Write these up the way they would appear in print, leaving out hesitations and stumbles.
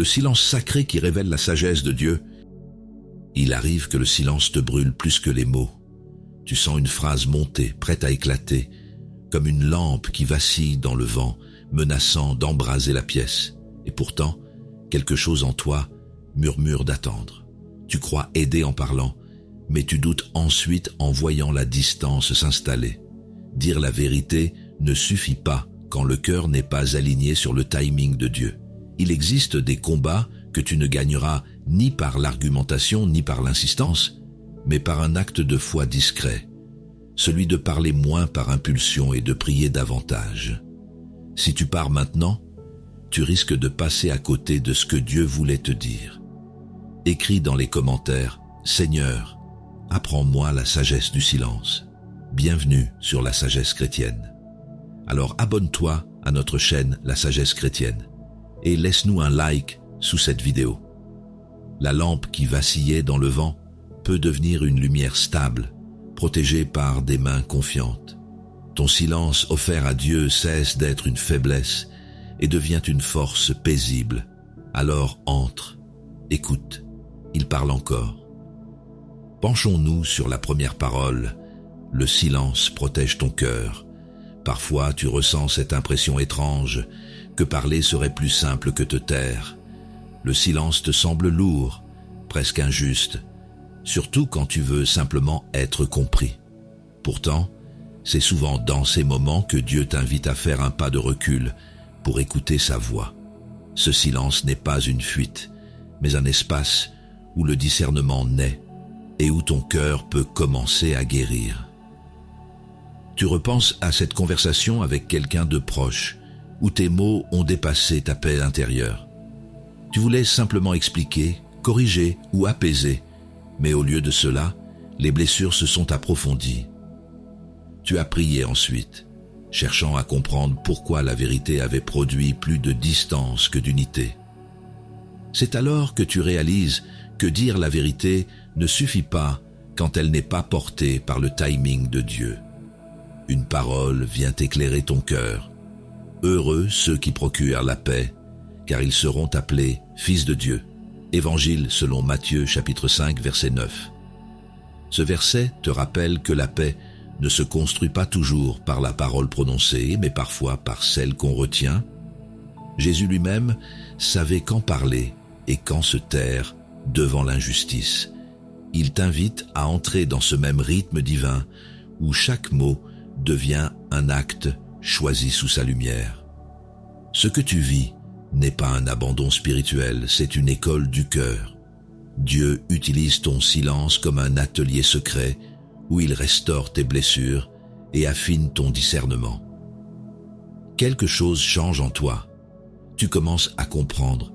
le silence sacré qui révèle la sagesse de Dieu. Il arrive que le silence te brûle plus que les mots. Tu sens une phrase monter, prête à éclater, comme une lampe qui vacille dans le vent, menaçant d'embraser la pièce. Et pourtant, quelque chose en toi murmure d'attendre. Tu crois aider en parlant, mais tu doutes ensuite en voyant la distance s'installer. Dire la vérité ne suffit pas quand le cœur n'est pas aligné sur le timing de Dieu. Il existe des combats que tu ne gagneras ni par l'argumentation ni par l'insistance, mais par un acte de foi discret, celui de parler moins par impulsion et de prier davantage. Si tu pars maintenant, tu risques de passer à côté de ce que Dieu voulait te dire. Écris dans les commentaires « Seigneur, apprends-moi la sagesse du silence ». Bienvenue sur la sagesse chrétienne. Alors abonne-toi à notre chaîne La Sagesse Chrétienne et laisse-nous un like sous cette vidéo. La lampe qui vacillait dans le vent peut devenir une lumière stable, protégée par des mains confiantes. Ton silence offert à Dieu cesse d'être une faiblesse et devient une force paisible. Alors entre, écoute, il parle encore. Penchons-nous sur la première parole. Le silence protège ton cœur. Parfois, tu ressens cette impression étrange que parler serait plus simple que te taire. Le silence te semble lourd, presque injuste, surtout quand tu veux simplement être compris. Pourtant, c'est souvent dans ces moments que Dieu t'invite à faire un pas de recul pour écouter sa voix. Ce silence n'est pas une fuite, mais un espace où le discernement naît et où ton cœur peut commencer à guérir. Tu repenses à cette conversation avec quelqu'un de proche, où tes mots ont dépassé ta paix intérieure. Tu voulais simplement expliquer, corriger ou apaiser, mais au lieu de cela, les blessures se sont approfondies. Tu as prié ensuite, cherchant à comprendre pourquoi la vérité avait produit plus de distance que d'unité. C'est alors que tu réalises que dire la vérité ne suffit pas quand elle n'est pas portée par le timing de Dieu. Une parole vient éclairer ton cœur. Heureux ceux qui procurent la paix, car ils seront appelés fils de Dieu. Évangile selon Matthieu chapitre 5 verset 9. Ce verset te rappelle que la paix ne se construit pas toujours par la parole prononcée, mais parfois par celle qu'on retient. Jésus lui-même savait quand parler et quand se taire devant l'injustice. Il t'invite à entrer dans ce même rythme divin où chaque mot devient un acte choisi sous sa lumière. Ce que tu vis n'est pas un abandon spirituel, c'est une école du cœur. Dieu utilise ton silence comme un atelier secret où il restaure tes blessures et affine ton discernement. Quelque chose change en toi. Tu commences à comprendre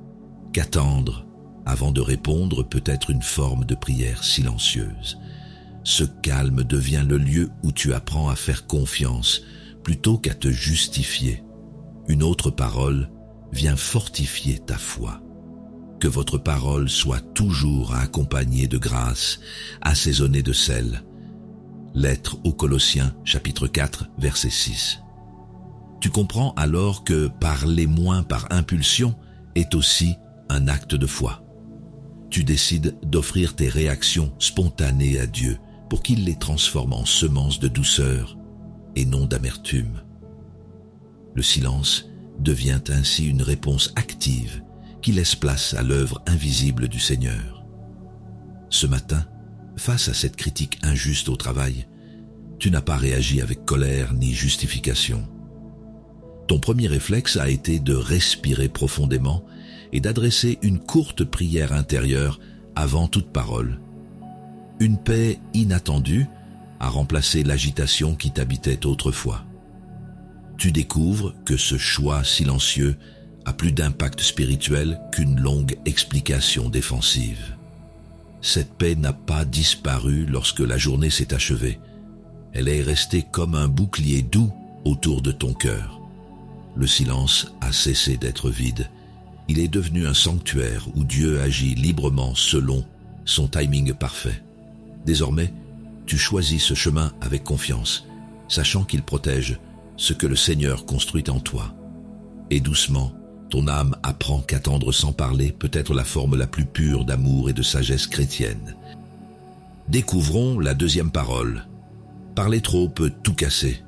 qu'attendre avant de répondre peut être une forme de prière silencieuse. Ce calme devient le lieu où tu apprends à faire confiance plutôt qu'à te justifier. Une autre parole vient fortifier ta foi. Que votre parole soit toujours accompagnée de grâce, assaisonnée de sel. Lettre aux Colossiens, chapitre 4, verset 6. Tu comprends alors que parler moins par impulsion est aussi un acte de foi. Tu décides d'offrir tes réactions spontanées à Dieu pour qu'il les transforme en semences de douceur et non d'amertume. Le silence devient ainsi une réponse active qui laisse place à l'œuvre invisible du Seigneur. Ce matin, face à cette critique injuste au travail, tu n'as pas réagi avec colère ni justification. Ton premier réflexe a été de respirer profondément et d'adresser une courte prière intérieure avant toute parole. Une paix inattendue a remplacé l'agitation qui t'habitait autrefois. Tu découvres que ce choix silencieux a plus d'impact spirituel qu'une longue explication défensive. Cette paix n'a pas disparu lorsque la journée s'est achevée. Elle est restée comme un bouclier doux autour de ton cœur. Le silence a cessé d'être vide. Il est devenu un sanctuaire où Dieu agit librement selon son timing parfait. Désormais, tu choisis ce chemin avec confiance, sachant qu'il protège ce que le Seigneur construit en toi. Et doucement, Ton âme apprend qu'attendre sans parler peut être la forme la plus pure d'amour et de sagesse chrétienne. Découvrons la deuxième parole. Parler trop peut tout casser.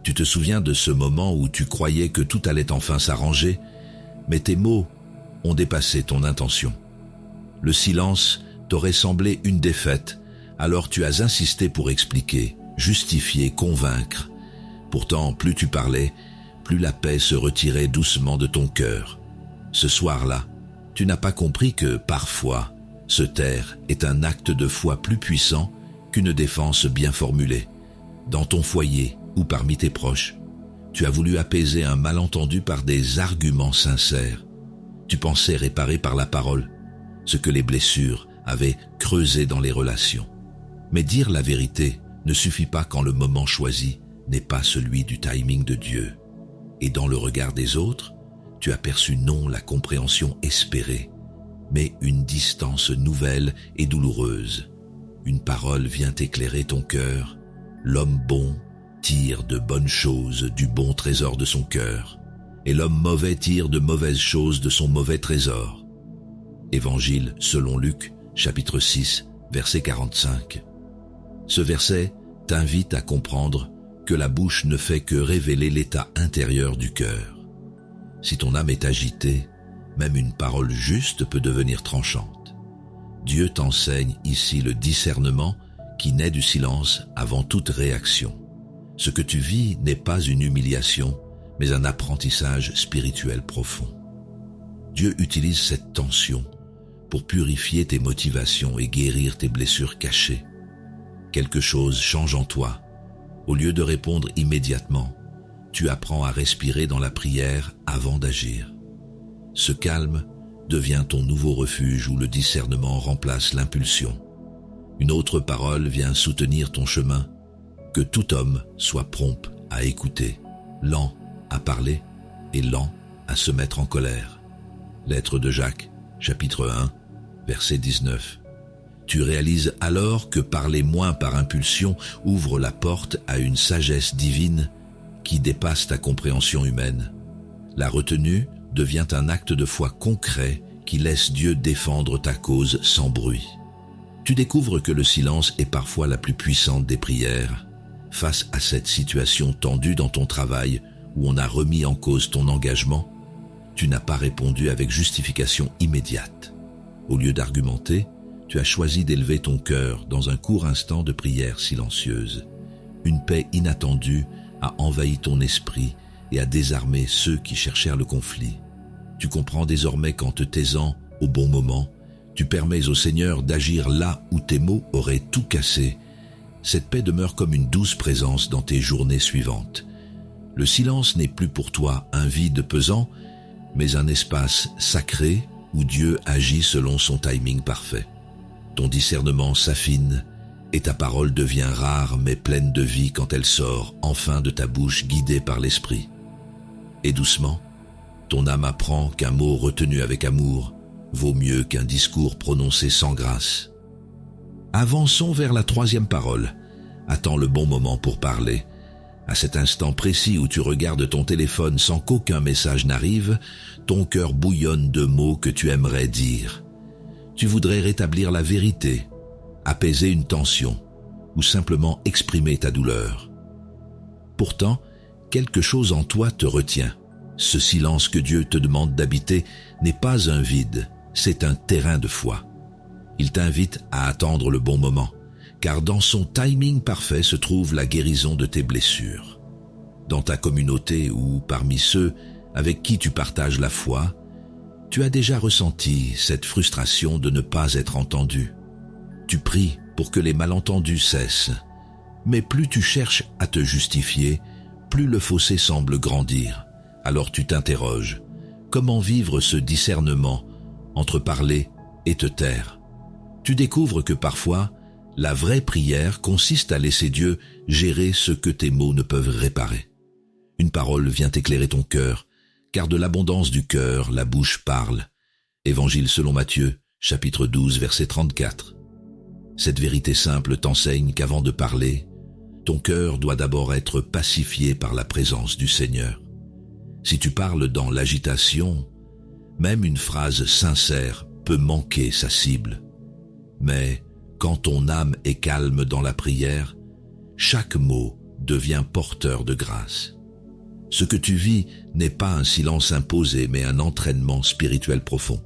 Tu te souviens de ce moment où tu croyais que tout allait enfin s'arranger, mais tes mots ont dépassé ton intention. Le silence t'aurait semblé une défaite, alors tu as insisté pour expliquer, justifier, convaincre. Pourtant, plus tu parlais, plus la paix se retirait doucement de ton cœur. Ce soir-là, tu n'as pas compris que, parfois, se taire est un acte de foi plus puissant qu'une défense bien formulée. Dans ton foyer ou parmi tes proches, tu as voulu apaiser un malentendu par des arguments sincères. Tu pensais réparer par la parole ce que les blessures avaient creusé dans les relations. Mais dire la vérité ne suffit pas quand le moment choisi n'est pas celui du timing de Dieu. Et dans le regard des autres, tu aperçus non la compréhension espérée, mais une distance nouvelle et douloureuse. Une parole vient éclairer ton cœur. L'homme bon tire de bonnes choses du bon trésor de son cœur, et l'homme mauvais tire de mauvaises choses de son mauvais trésor. Évangile selon Luc, chapitre 6, verset 45. Ce verset t'invite à comprendre que la bouche ne fait que révéler l'état intérieur du cœur. Si ton âme est agitée, même une parole juste peut devenir tranchante. Dieu t'enseigne ici le discernement qui naît du silence avant toute réaction. Ce que tu vis n'est pas une humiliation, mais un apprentissage spirituel profond. Dieu utilise cette tension pour purifier tes motivations et guérir tes blessures cachées. Quelque chose change en toi. Au lieu de répondre immédiatement, tu apprends à respirer dans la prière avant d'agir. Ce calme devient ton nouveau refuge où le discernement remplace l'impulsion. Une autre parole vient soutenir ton chemin. Que tout homme soit prompt à écouter, lent à parler et lent à se mettre en colère. Lettre de Jacques, chapitre 1, verset 19. Tu réalises alors que parler moins par impulsion ouvre la porte à une sagesse divine qui dépasse ta compréhension humaine. La retenue devient un acte de foi concret qui laisse Dieu défendre ta cause sans bruit. Tu découvres que le silence est parfois la plus puissante des prières. Face à cette situation tendue dans ton travail où on a remis en cause ton engagement, tu n'as pas répondu avec justification immédiate. Au lieu d'argumenter, tu as choisi d'élever ton cœur dans un court instant de prière silencieuse. Une paix inattendue a envahi ton esprit et a désarmé ceux qui cherchèrent le conflit. Tu comprends désormais qu'en te taisant au bon moment, tu permets au Seigneur d'agir là où tes mots auraient tout cassé. Cette paix demeure comme une douce présence dans tes journées suivantes. Le silence n'est plus pour toi un vide pesant, mais un espace sacré où Dieu agit selon son timing parfait. Ton discernement s'affine et ta parole devient rare mais pleine de vie quand elle sort enfin de ta bouche guidée par l'esprit. Et doucement, ton âme apprend qu'un mot retenu avec amour vaut mieux qu'un discours prononcé sans grâce. Avançons vers la troisième parole. Attends le bon moment pour parler. À cet instant précis où tu regardes ton téléphone sans qu'aucun message n'arrive, ton cœur bouillonne de mots que tu aimerais dire. Tu voudrais rétablir la vérité, apaiser une tension ou simplement exprimer ta douleur. Pourtant, quelque chose en toi te retient. Ce silence que Dieu te demande d'habiter n'est pas un vide, c'est un terrain de foi. Il t'invite à attendre le bon moment, car dans son timing parfait se trouve la guérison de tes blessures. Dans ta communauté ou parmi ceux avec qui tu partages la foi, tu as déjà ressenti cette frustration de ne pas être entendu. Tu pries pour que les malentendus cessent, mais plus tu cherches à te justifier, plus le fossé semble grandir. Alors tu t'interroges, comment vivre ce discernement entre parler et te taire? Tu découvres que parfois, la vraie prière consiste à laisser Dieu gérer ce que tes mots ne peuvent réparer. Une parole vient éclairer ton cœur, car de l'abondance du cœur, la bouche parle. Évangile selon Matthieu, chapitre 12, verset 34. Cette vérité simple t'enseigne qu'avant de parler, ton cœur doit d'abord être pacifié par la présence du Seigneur. Si tu parles dans l'agitation, Même une phrase sincère peut manquer sa cible. Mais quand ton âme est calme dans la prière, chaque mot devient porteur de grâce. Ce que tu vis n'est pas un silence imposé, mais un entraînement spirituel profond.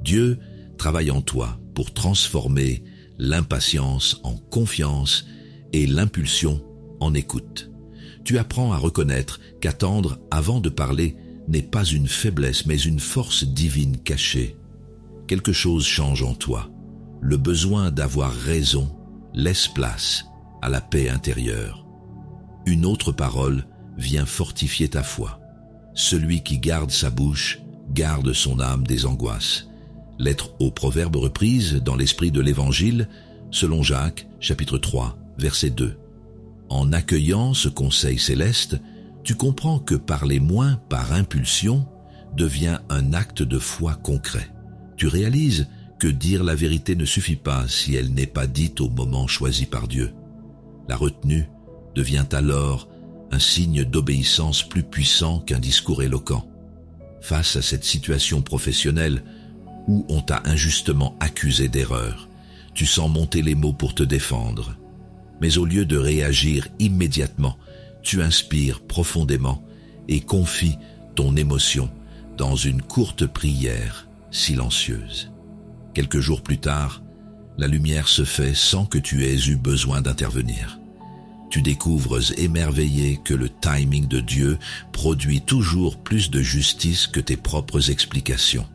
Dieu travaille en toi pour transformer l'impatience en confiance et l'impulsion en écoute. Tu apprends à reconnaître qu'attendre avant de parler n'est pas une faiblesse, mais une force divine cachée. Quelque chose change en toi. Le besoin d'avoir raison laisse place à la paix intérieure. Une autre parole vient fortifier ta foi. Celui qui garde sa bouche garde son âme des angoisses. Lettre aux Proverbes reprise dans l'esprit de l'Évangile, selon Jacques, chapitre 3, verset 2. En accueillant ce conseil céleste, tu comprends que parler moins par impulsion devient un acte de foi concret. Tu réalises que dire la vérité ne suffit pas si elle n'est pas dite au moment choisi par Dieu. La retenue devient alors un signe d'obéissance plus puissant qu'un discours éloquent. Face à cette situation professionnelle où on t'a injustement accusé d'erreur, tu sens monter les mots pour te défendre. Mais au lieu de réagir immédiatement, tu inspires profondément et confies ton émotion dans une courte prière silencieuse. Quelques jours plus tard, la lumière se fait sans que tu aies eu besoin d'intervenir. Tu découvres émerveillé que le timing de Dieu produit toujours plus de justice que tes propres explications.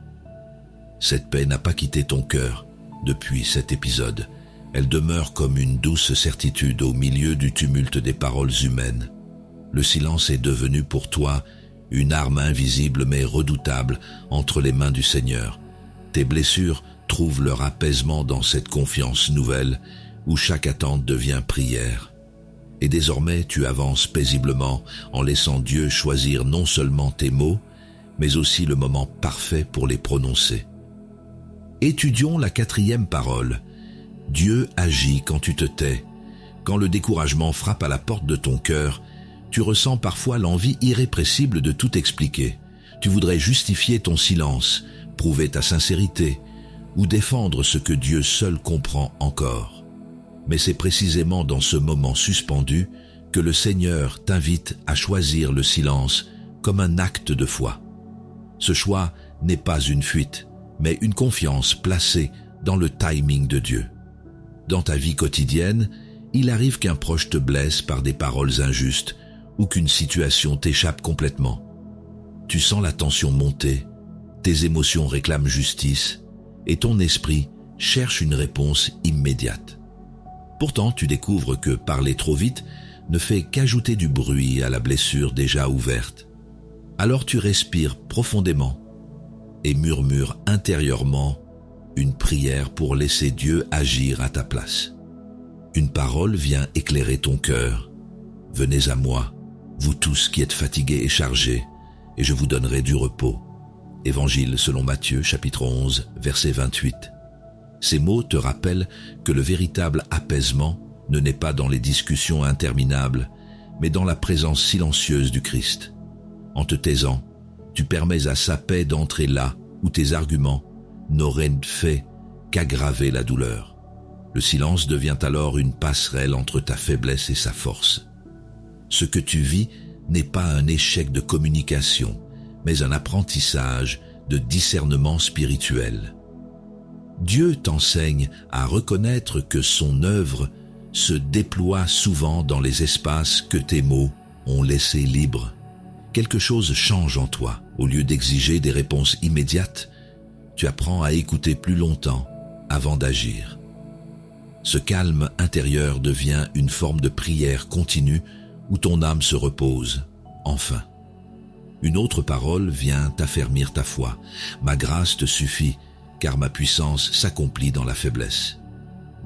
Cette paix n'a pas quitté ton cœur depuis cet épisode. Elle demeure comme une douce certitude au milieu du tumulte des paroles humaines. Le silence est devenu pour toi une arme invisible mais redoutable entre les mains du Seigneur. Tes blessures trouvent leur apaisement dans cette confiance nouvelle où chaque attente devient prière. Et désormais tu avances paisiblement en laissant Dieu choisir non seulement tes mots, mais aussi le moment parfait pour les prononcer. Étudions la 4e parole. Dieu agit quand tu te tais. Quand le découragement frappe à la porte de ton cœur, tu ressens parfois l'envie irrépressible de tout expliquer. Tu voudrais justifier ton silence, prouver ta sincérité ou défendre ce que Dieu seul comprend encore. Mais c'est précisément dans ce moment suspendu que le Seigneur t'invite à choisir le silence comme un acte de foi. Ce choix n'est pas une fuite, mais une confiance placée dans le timing de Dieu. Dans ta vie quotidienne, il arrive qu'un proche te blesse par des paroles injustes ou qu'une situation t'échappe complètement. Tu sens la tension monter, tes émotions réclament justice et ton esprit cherche une réponse immédiate. Pourtant, tu découvres que parler trop vite ne fait qu'ajouter du bruit à la blessure déjà ouverte. Alors tu respires profondément et murmures intérieurement une prière pour laisser Dieu agir à ta place. Une parole vient éclairer ton cœur. « Venez à moi, vous tous qui êtes fatigués et chargés, et je vous donnerai du repos. » Évangile selon Matthieu, chapitre 11, verset 28. Ces mots te rappellent que le véritable apaisement ne naît pas dans les discussions interminables, mais dans la présence silencieuse du Christ. En te taisant, tu permets à sa paix d'entrer là où tes arguments n'auraient fait qu'aggraver la douleur. Le silence devient alors une passerelle entre ta faiblesse et sa force. Ce que tu vis n'est pas un échec de communication, mais un apprentissage de discernement spirituel. Dieu t'enseigne à reconnaître que son œuvre se déploie souvent dans les espaces que tes mots ont laissés libres. Quelque chose change en toi. Au lieu d'exiger des réponses immédiates, tu apprends à écouter plus longtemps avant d'agir. Ce calme intérieur devient une forme de prière continue où ton âme se repose, enfin. Une autre parole vient t'affermir ta foi. Ma grâce te suffit, car ma puissance s'accomplit dans la faiblesse.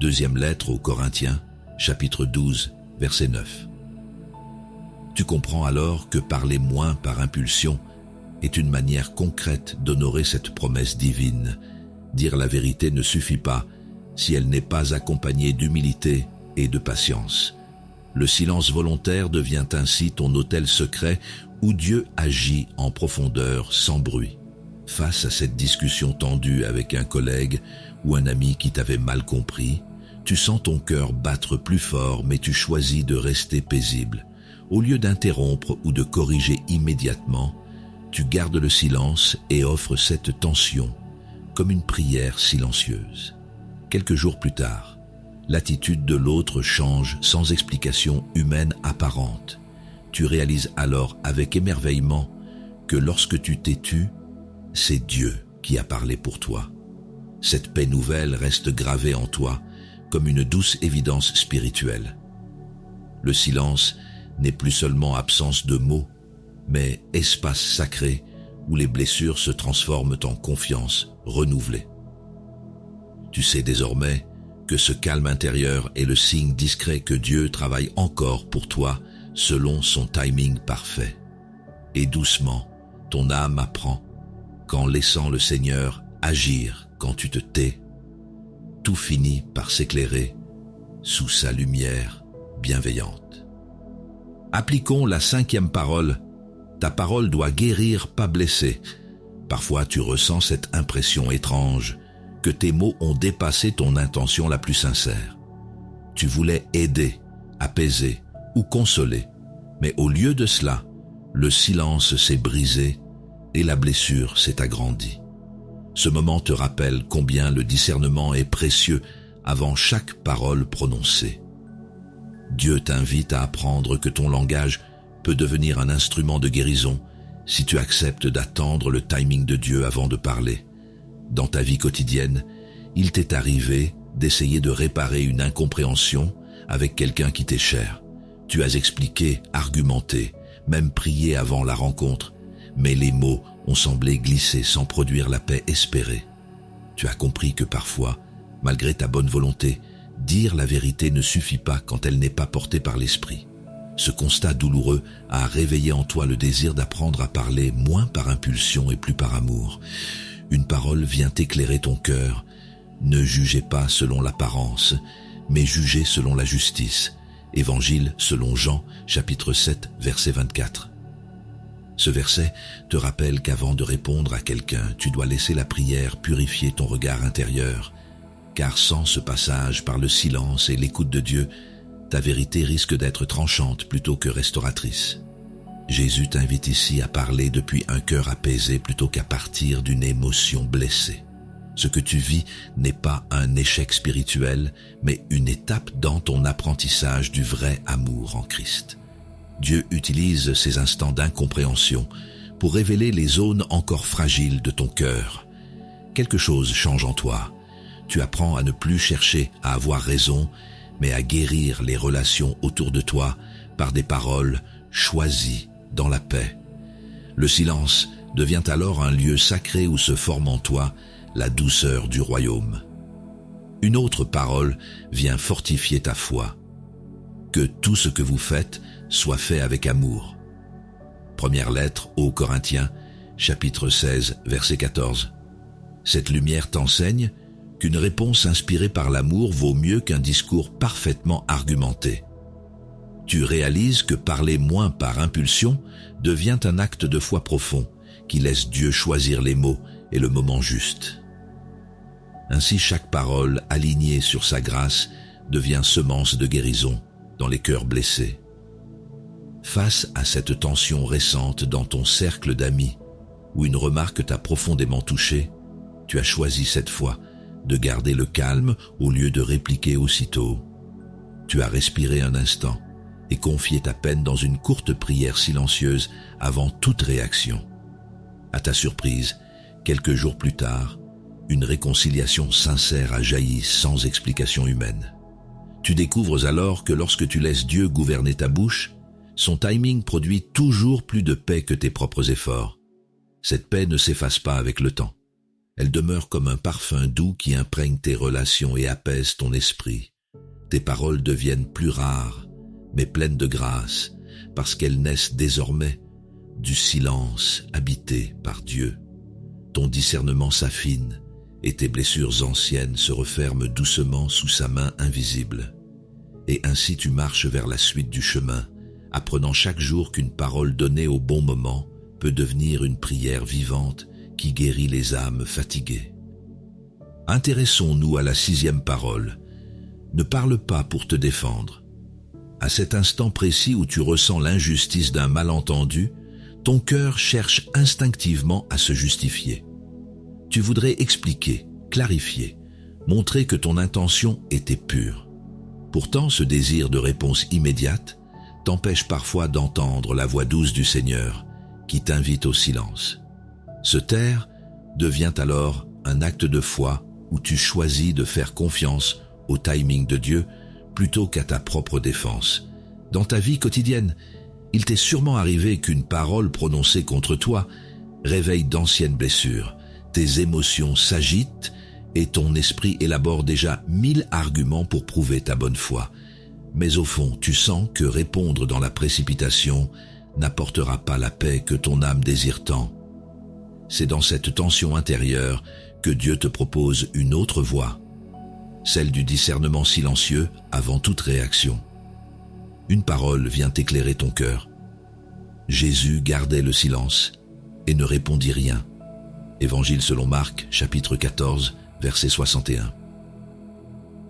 Deuxième lettre aux Corinthiens, chapitre 12, verset 9. Tu comprends alors que parler moins par impulsion est une manière concrète d'honorer cette promesse divine. Dire la vérité ne suffit pas si elle n'est pas accompagnée d'humilité et de patience. Le silence volontaire devient ainsi ton autel secret où Dieu agit en profondeur sans bruit. Face à cette discussion tendue avec un collègue ou un ami qui t'avait mal compris, tu sens ton cœur battre plus fort, mais tu choisis de rester paisible. Au lieu d'interrompre ou de corriger immédiatement, tu gardes le silence et offres cette tension comme une prière silencieuse. Quelques jours plus tard, l'attitude de l'autre change sans explication humaine apparente. Tu réalises alors avec émerveillement que lorsque tu t'es tu, c'est Dieu qui a parlé pour toi. Cette paix nouvelle reste gravée en toi comme une douce évidence spirituelle. Le silence n'est plus seulement absence de mots, mais espace sacré où les blessures se transforment en confiance renouvelée. Tu sais désormais que ce calme intérieur est le signe discret que Dieu travaille encore pour toi selon son timing parfait. Et doucement, ton âme apprend qu'en laissant le Seigneur agir quand tu te tais, tout finit par s'éclairer sous sa lumière bienveillante. Appliquons la 5e parole. Ta parole doit guérir, pas blesser. Parfois tu ressens cette impression étrange que tes mots ont dépassé ton intention la plus sincère. Tu voulais aider, apaiser ou consoler, mais au lieu de cela, le silence s'est brisé et la blessure s'est agrandie. Ce moment te rappelle combien le discernement est précieux avant chaque parole prononcée. Dieu t'invite à apprendre que ton langage peut devenir un instrument de guérison si tu acceptes d'attendre le timing de Dieu avant de parler. Dans ta vie quotidienne, il t'est arrivé d'essayer de réparer une incompréhension avec quelqu'un qui t'est cher. Tu as expliqué, argumenté, même prié avant la rencontre, mais les mots ont semblé glisser sans produire la paix espérée. Tu as compris que parfois, malgré ta bonne volonté, dire la vérité ne suffit pas quand elle n'est pas portée par l'esprit. Ce constat douloureux a réveillé en toi le désir d'apprendre à parler moins par impulsion et plus par amour. Une parole vient éclairer ton cœur. Ne jugez pas selon l'apparence, mais jugez selon la justice. Évangile selon Jean, chapitre 7, verset 24. Ce verset te rappelle qu'avant de répondre à quelqu'un, tu dois laisser la prière purifier ton regard intérieur, car sans ce passage par le silence et l'écoute de Dieu, ta vérité risque d'être tranchante plutôt que restauratrice. Jésus t'invite ici à parler depuis un cœur apaisé plutôt qu'à partir d'une émotion blessée. Ce que tu vis n'est pas un échec spirituel, mais une étape dans ton apprentissage du vrai amour en Christ. Dieu utilise ces instants d'incompréhension pour révéler les zones encore fragiles de ton cœur. Quelque chose change en toi. Tu apprends à ne plus chercher à avoir raison, mais à guérir les relations autour de toi par des paroles choisies dans la paix. Le silence devient alors un lieu sacré où se forme en toi la douceur du royaume. Une autre parole vient fortifier ta foi. Que tout ce que vous faites soit fait avec amour. Première lettre aux Corinthiens, chapitre 16, verset 14. Cette lumière t'enseigne qu'une réponse inspirée par l'amour vaut mieux qu'un discours parfaitement argumenté. Tu réalises que parler moins par impulsion devient un acte de foi profond qui laisse Dieu choisir les mots et le moment juste. Ainsi, chaque parole alignée sur sa grâce devient semence de guérison dans les cœurs blessés. Face à cette tension récente dans ton cercle d'amis, où une remarque t'a profondément touché, tu as choisi cette fois de garder le calme au lieu de répliquer aussitôt. Tu as respiré un instant et confié ta peine dans une courte prière silencieuse avant toute réaction. À ta surprise, quelques jours plus tard, une réconciliation sincère a jailli sans explication humaine. Tu découvres alors que lorsque tu laisses Dieu gouverner ta bouche, son timing produit toujours plus de paix que tes propres efforts. Cette paix ne s'efface pas avec le temps. Elle demeure comme un parfum doux qui imprègne tes relations et apaise ton esprit. Tes paroles deviennent plus rares, mais pleines de grâce, parce qu'elles naissent désormais du silence habité par Dieu. Ton discernement s'affine et tes blessures anciennes se referment doucement sous sa main invisible. Et ainsi tu marches vers la suite du chemin, apprenant chaque jour qu'une parole donnée au bon moment peut devenir une prière vivante qui guérit les âmes fatiguées. Intéressons-nous à la 6e parole. Ne parle pas pour te défendre. À cet instant précis où tu ressens l'injustice d'un malentendu, ton cœur cherche instinctivement à se justifier. Tu voudrais expliquer, clarifier, montrer que ton intention était pure. Pourtant, ce désir de réponse immédiate t'empêche parfois d'entendre la voix douce du Seigneur qui t'invite au silence. Se taire devient alors un acte de foi où tu choisis de faire confiance au timing de Dieu plutôt qu'à ta propre défense. Dans ta vie quotidienne, il t'est sûrement arrivé qu'une parole prononcée contre toi réveille d'anciennes blessures. Tes émotions s'agitent et ton esprit élabore déjà 1000 arguments pour prouver ta bonne foi. Mais au fond, tu sens que répondre dans la précipitation n'apportera pas la paix que ton âme désire tant. C'est dans cette tension intérieure que Dieu te propose une autre voie, celle du discernement silencieux avant toute réaction. Une parole vient éclairer ton cœur. Jésus gardait le silence et ne répondit rien. Évangile selon Marc, chapitre 14, verset 61.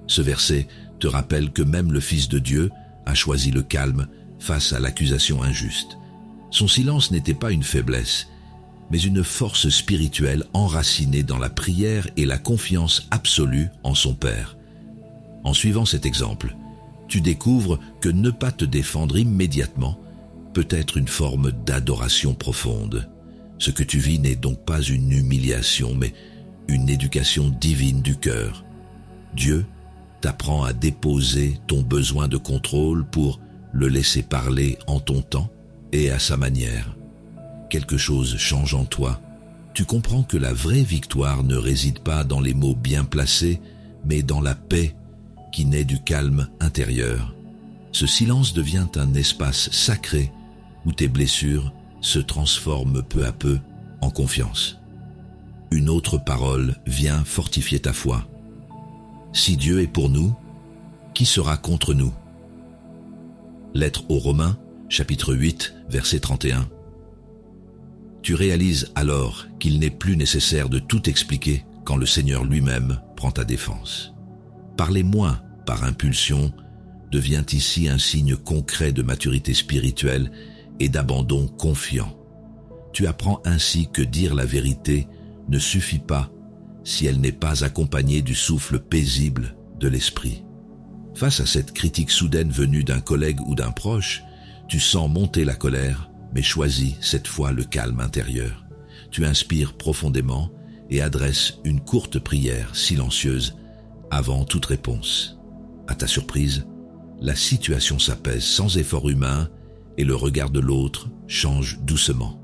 Ce verset te rappelle que même le Fils de Dieu a choisi le calme face à l'accusation injuste. Son silence n'était pas une faiblesse, mais une force spirituelle enracinée dans la prière et la confiance absolue en son Père. En suivant cet exemple, tu découvres que ne pas te défendre immédiatement peut être une forme d'adoration profonde. Ce que tu vis n'est donc pas une humiliation, mais une éducation divine du cœur. Dieu t'apprend à déposer ton besoin de contrôle pour le laisser parler en ton temps et à sa manière. Quelque chose change en toi. Tu comprends que la vraie victoire ne réside pas dans les mots bien placés, mais dans la paix qui naît du calme intérieur. Ce silence devient un espace sacré où tes blessures se transforment peu à peu en confiance. Une autre parole vient fortifier ta foi. Si Dieu est pour nous, qui sera contre nous? Lettre aux Romains, chapitre 8, verset 31. Tu réalises alors qu'il n'est plus nécessaire de tout expliquer quand le Seigneur lui-même prend ta défense. Parler moins par impulsion devient ici un signe concret de maturité spirituelle et d'abandon confiant. Tu apprends ainsi que dire la vérité ne suffit pas si elle n'est pas accompagnée du souffle paisible de l'esprit. Face à cette critique soudaine venue d'un collègue ou d'un proche, tu sens monter la colère, mais choisis cette fois le calme intérieur. Tu inspires profondément et adresses une courte prière silencieuse avant toute réponse. À ta surprise, la situation s'apaise sans effort humain et le regard de l'autre change doucement.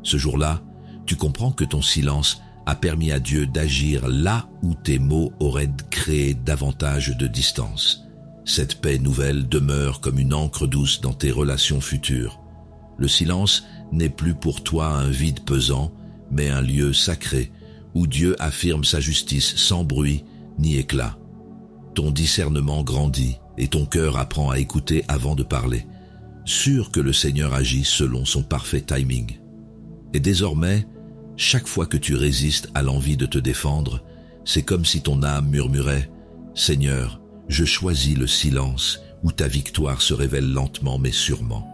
Ce jour-là, tu comprends que ton silence a permis à Dieu d'agir là où tes mots auraient créé davantage de distance. Cette paix nouvelle demeure comme une encre douce dans tes relations futures. Le silence n'est plus pour toi un vide pesant, mais un lieu sacré où Dieu affirme sa justice sans bruit ni éclat. Ton discernement grandit et ton cœur apprend à écouter avant de parler, sûr que le Seigneur agit selon son parfait timing. Et désormais, chaque fois que tu résistes à l'envie de te défendre, c'est comme si ton âme murmurait « Seigneur, je choisis le silence où ta victoire se révèle lentement mais sûrement. »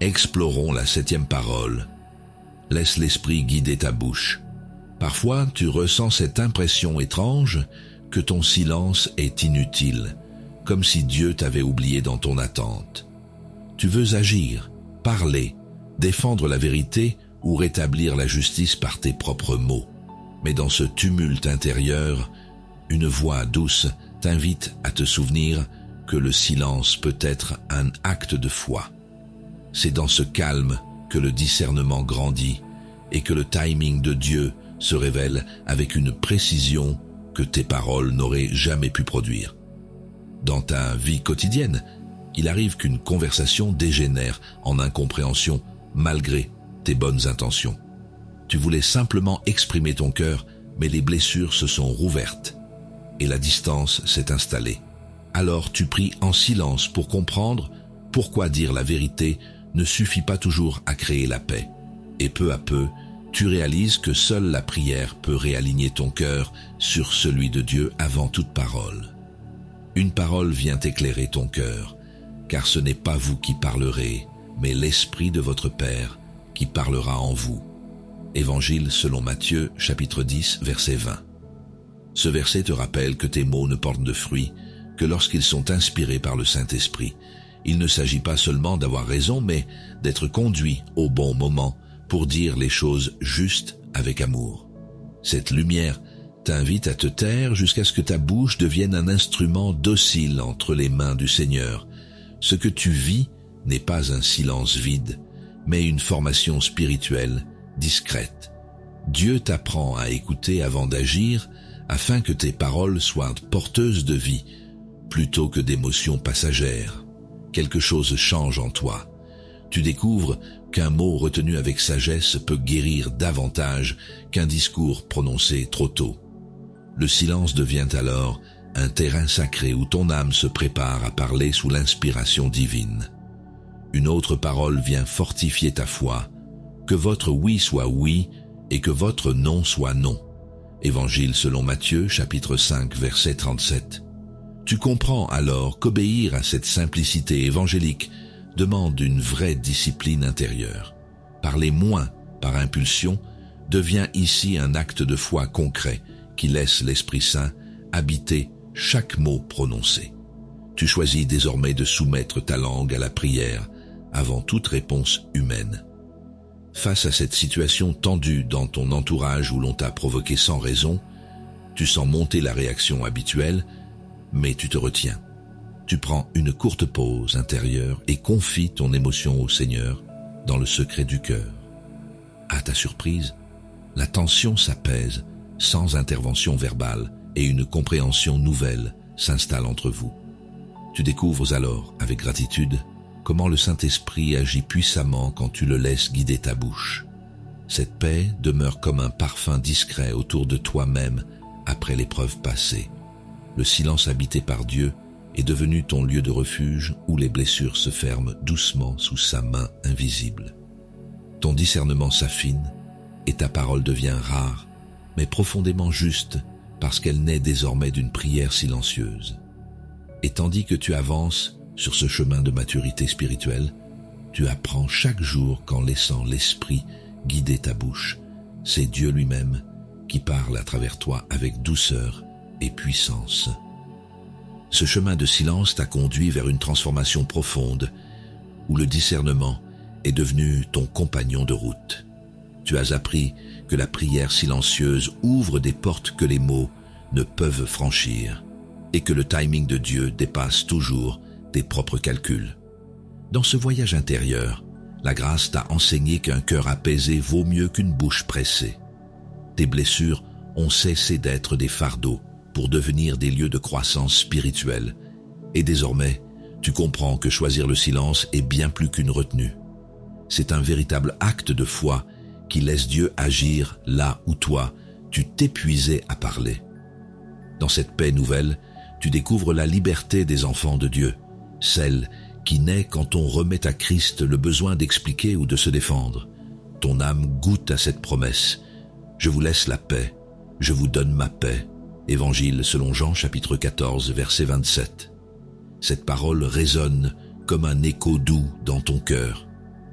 Explorons la 7e parole. Laisse l'esprit guider ta bouche. Parfois, tu ressens cette impression étrange que ton silence est inutile, comme si Dieu t'avait oublié dans ton attente. Tu veux agir, parler, défendre la vérité ou rétablir la justice par tes propres mots. Mais dans ce tumulte intérieur, une voix douce t'invite à te souvenir que le silence peut être un acte de foi. C'est dans ce calme que le discernement grandit et que le timing de Dieu se révèle avec une précision que tes paroles n'auraient jamais pu produire. Dans ta vie quotidienne, il arrive qu'une conversation dégénère en incompréhension malgré tes bonnes intentions. Tu voulais simplement exprimer ton cœur, mais les blessures se sont rouvertes et la distance s'est installée. Alors tu pries en silence pour comprendre pourquoi dire la vérité ne suffit pas toujours à créer la paix. Et peu à peu, tu réalises que seule la prière peut réaligner ton cœur sur celui de Dieu avant toute parole. Une parole vient éclairer ton cœur, car ce n'est pas vous qui parlerez, mais l'Esprit de votre Père qui parlera en vous. Évangile selon Matthieu, chapitre 10, verset 20. Ce verset te rappelle que tes mots ne portent de fruits que lorsqu'ils sont inspirés par le Saint-Esprit. Il ne s'agit pas seulement d'avoir raison, mais d'être conduit au bon moment pour dire les choses justes avec amour. Cette lumière t'invite à te taire jusqu'à ce que ta bouche devienne un instrument docile entre les mains du Seigneur. Ce que tu vis n'est pas un silence vide, mais une formation spirituelle discrète. Dieu t'apprend à écouter avant d'agir, afin que tes paroles soient porteuses de vie, plutôt que d'émotions passagères. Quelque chose change en toi. Tu découvres qu'un mot retenu avec sagesse peut guérir davantage qu'un discours prononcé trop tôt. Le silence devient alors un terrain sacré où ton âme se prépare à parler sous l'inspiration divine. Une autre parole vient fortifier ta foi, que votre oui soit oui et que votre non soit non. Évangile selon Matthieu, chapitre 5, verset 37. Tu comprends alors qu'obéir à cette simplicité évangélique demande une vraie discipline intérieure. Parler moins par impulsion devient ici un acte de foi concret qui laisse l'Esprit Saint habiter chaque mot prononcé. Tu choisis désormais de soumettre ta langue à la prière avant toute réponse humaine. Face à cette situation tendue dans ton entourage où l'on t'a provoqué sans raison, tu sens monter la réaction habituelle, mais tu te retiens. Tu prends une courte pause intérieure et confies ton émotion au Seigneur dans le secret du cœur. À ta surprise, la tension s'apaise sans intervention verbale et une compréhension nouvelle s'installe entre vous. Tu découvres alors, avec gratitude, comment le Saint-Esprit agit puissamment quand tu le laisses guider ta bouche. Cette paix demeure comme un parfum discret autour de toi-même après l'épreuve passée. Le silence habité par Dieu est devenu ton lieu de refuge où les blessures se ferment doucement sous sa main invisible. Ton discernement s'affine et ta parole devient rare, mais profondément juste parce qu'elle naît désormais d'une prière silencieuse. Et tandis que tu avances sur ce chemin de maturité spirituelle, tu apprends chaque jour qu'en laissant l'Esprit guider ta bouche, c'est Dieu lui-même qui parle à travers toi avec douceur et puissance. Ce chemin de silence t'a conduit vers une transformation profonde où le discernement est devenu ton compagnon de route. Tu as appris que la prière silencieuse ouvre des portes que les mots ne peuvent franchir et que le timing de Dieu dépasse toujours tes propres calculs. Dans ce voyage intérieur, la grâce t'a enseigné qu'un cœur apaisé vaut mieux qu'une bouche pressée. Tes blessures ont cessé d'être des fardeaux pour devenir des lieux de croissance spirituelle. Et désormais, tu comprends que choisir le silence est bien plus qu'une retenue. C'est un véritable acte de foi qui laisse Dieu agir là où toi, tu t'épuisais à parler. Dans cette paix nouvelle, tu découvres la liberté des enfants de Dieu, celle qui naît quand on remet à Christ le besoin d'expliquer ou de se défendre. Ton âme goûte à cette promesse. Je vous laisse la paix, je vous donne ma paix. Évangile selon Jean chapitre 14 verset 27. Cette parole résonne comme un écho doux dans ton cœur.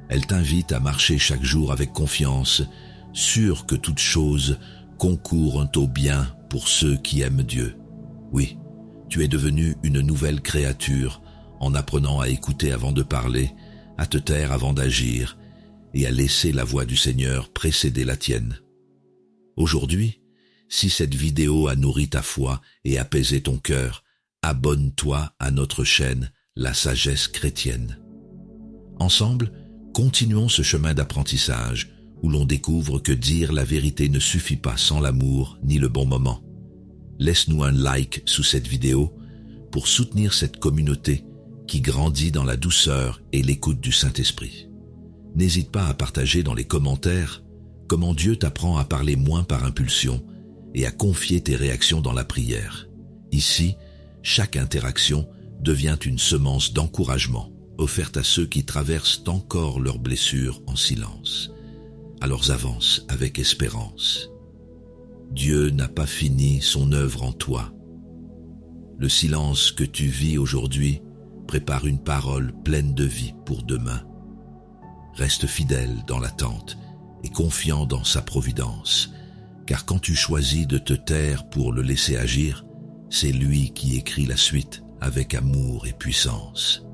Elle t'invite à marcher chaque jour avec confiance, sûr que toutes choses concourent au bien pour ceux qui aiment Dieu. Oui, tu es devenu une nouvelle créature en apprenant à écouter avant de parler, à te taire avant d'agir et à laisser la voix du Seigneur précéder la tienne. Aujourd'hui, si cette vidéo a nourri ta foi et apaisé ton cœur, abonne-toi à notre chaîne La Sagesse Chrétienne. Ensemble, continuons ce chemin d'apprentissage où l'on découvre que dire la vérité ne suffit pas sans l'amour ni le bon moment. Laisse-nous un like sous cette vidéo pour soutenir cette communauté qui grandit dans la douceur et l'écoute du Saint-Esprit. N'hésite pas à partager dans les commentaires comment Dieu t'apprend à parler moins par impulsion et à confier tes réactions dans la prière. Ici, chaque interaction devient une semence d'encouragement offerte à ceux qui traversent encore leurs blessures en silence. alors avance avec espérance. Dieu n'a pas fini son œuvre en toi. Le silence que tu vis aujourd'hui prépare une parole pleine de vie pour demain. Reste fidèle dans l'attente et confiant dans sa providence, car quand tu choisis de te taire pour le laisser agir, c'est lui qui écrit la suite avec amour et puissance.